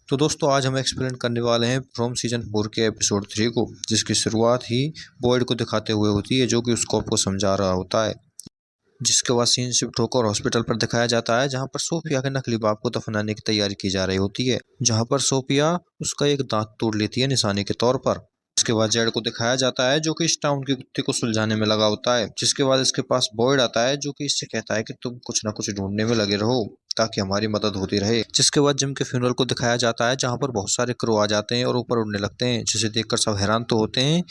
तो दोस्तों आज हम एक्सप्लेन करने वाले हैं फ्रॉम सीजन 4 के एपिसोड 3 को, जिसकी शुरुआत ही बॉयड को दिखाते हुए होती है जो कि उसको आपको समझा रहा होता है। जिसके बाद सीन शिफ्ट होकर हॉस्पिटल पर दिखाया जाता है जहां पर सोफिया के नकली बाप को दफनाने की तैयारी की जा रही होती है, जहां पर सोफिया उसका एक दांत तोड़ लेती है निशाने के तौर पर। इसके बाद जेड को दिखाया जाता है जो कि इस टाउन के कुत्ते को सुलझाने में लगा होता है। जिसके बाद इसके पास बॉयड आता है जो कि इससे कहता है कि तुम कुछ ना कुछ ढूंढने में लगे रहो ताकि हमारी मदद होती रहे। जिसके बाद जिम के फ्यूनरल को दिखाया जाता है जहां पर बहुत सारे क्रो आ जाते हैं और ऊपर उड़ने लगते हैं, जिसे देखकर सब हैरान तो होते हैं।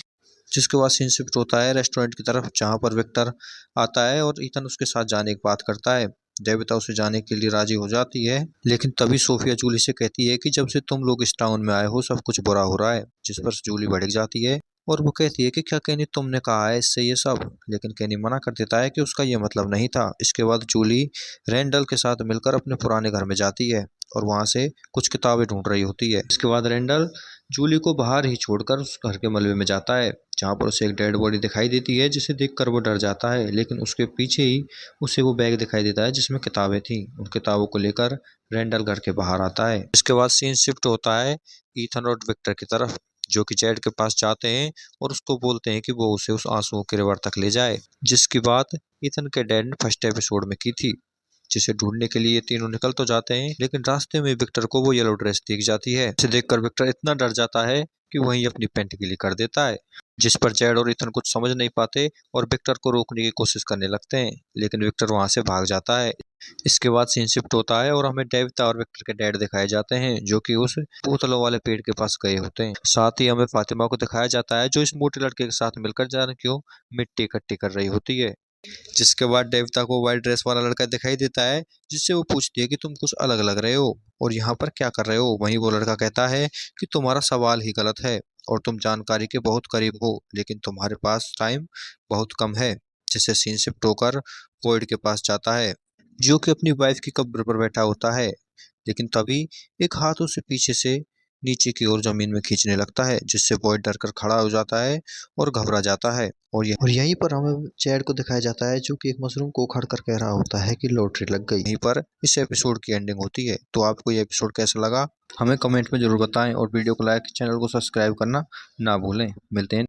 जिसके बाद सीन शिफ्ट होता है रेस्टोरेंट की तरफ जहां पर विक्टर आता है और ईथन उसके साथ जाने की बात करता है। देविता उसे जाने के लिए राजी हो जाती है, लेकिन तभी सोफिया जूली से कहती है कि जब से तुम लोग इस टाउन में आए हो सब कुछ बुरा हो रहा है। जिस पर जूली भड़क जाती है और वो कहती है कि क्या केनी तुमने कहा है इससे ये सब, लेकिन केनी मना कर देता है कि उसका ये मतलब नहीं था। इसके बाद जूली रेंडल के साथ मिलकर अपने पुराने घर में जाती है और वहां से कुछ किताबें ढूंढ रही होती है। इसके बाद रेंडल जूली को बाहर ही छोड़कर उस घर के मलबे में जाता है जहां पर उसे एक डेड बॉडी दिखाई देती है, जिसे देखकर वो डर जाता है। लेकिन उसके पीछे ही उसे वो बैग दिखाई देता है जिसमें किताबें थी। उन किताबों को लेकर रेंडल घर के बाहर आता है। इसके बाद सीन शिफ्ट होता है ईथन और विक्टर की तरफ जो कि जेड के पास जाते हैं और उसको बोलते हैं कि वो उसे उस आंसुओं के रिवर तक ले जाए जिसकी बात ईथन के डैड ने फर्स्ट एपिसोड में की थी। जिसे ढूंढने के लिए ये तीनों निकल तो जाते हैं, लेकिन रास्ते में विक्टर को वो येलो ड्रेस दिख जाती है। इसे देखकर विक्टर इतना डर जाता है कि वहीं अपनी पेंट गीली कर देता है, जिस पर जेड और इथन कुछ समझ नहीं पाते और विक्टर को रोकने की कोशिश करने लगते हैं, लेकिन विक्टर वहां से भाग जाता है। इसके बाद सीन शिफ्ट होता है और हमें डेविता और विक्टर के डैड दिखाए जाते हैं जो कि उस बोतलों वाले पेड़ के पास गए होते हैं। साथ ही हमें फातिमा को दिखाया जाता है जो इस मोटे लड़के के साथ मिलकर जाने क्यों मिट्टी इकट्ठी कर रही होती है। जिसके बाद देवता को व्हाइट ड्रेस वाला लड़का दिखाई देता है जिससे वो पूछती है कि तुम कुछ अलग लग रहे हो और यहाँ पर क्या कर रहे हो। वहीं वो लड़का कहता है कि तुम्हारा सवाल ही गलत है और तुम जानकारी के बहुत करीब हो, लेकिन तुम्हारे पास टाइम बहुत कम है। जिससे सीन शिफ्ट होकर वॉइड के पास जाता है जो कि अपनी वाइफ की कब्र पर बैठा होता है, लेकिन तभी एक हाथ उसे पीछे से नीचे की ओर जमीन में खींचने लगता है, जिससे बॉयड डरकर खड़ा हो जाता है और घबरा जाता है। और यहीं पर हमें चैड को दिखाया जाता है जो कि एक मशरूम को उखाड़ कर कह रहा होता है कि लॉटरी लग गई। यहीं पर इस एपिसोड की एंडिंग होती है। तो आपको ये एपिसोड कैसा लगा हमें कमेंट में जरूर बताएं और वीडियो को लाइक, चैनल को सब्सक्राइब करना ना भूलें। मिलते हैं।